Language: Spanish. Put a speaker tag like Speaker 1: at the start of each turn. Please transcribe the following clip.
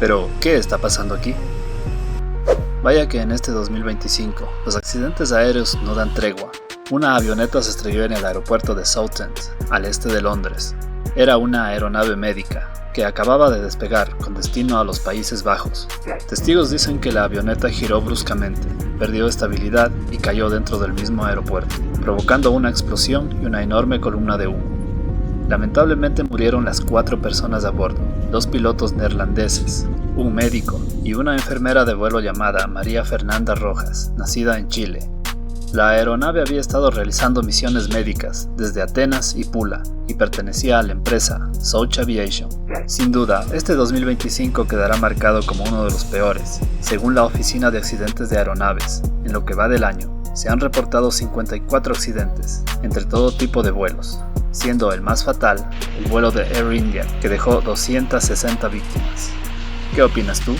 Speaker 1: Pero, ¿qué está pasando aquí? Vaya que en este 2025, los accidentes aéreos no dan tregua. Una avioneta se estrelló en el aeropuerto de Southend, al este de Londres. Era una aeronave médica, que acababa de despegar con destino a los Países Bajos. Testigos dicen que la avioneta giró bruscamente, perdió estabilidad y cayó dentro del mismo aeropuerto, provocando una explosión y una enorme columna de humo. Lamentablemente murieron las 4 personas a bordo, 2 pilotos neerlandeses, un médico y una enfermera de vuelo llamada María Fernanda Rojas, nacida en Chile. La aeronave había estado realizando misiones médicas desde Atenas y Pula y pertenecía a la empresa Southend Aviation. Sin duda, este 2025 quedará marcado como uno de los peores. Según la Oficina de Accidentes de Aeronaves, en lo que va del año, se han reportado 54 accidentes entre todo tipo de vuelos, siendo el más fatal el vuelo de Air India, que dejó 260 víctimas. ¿Qué opinas tú?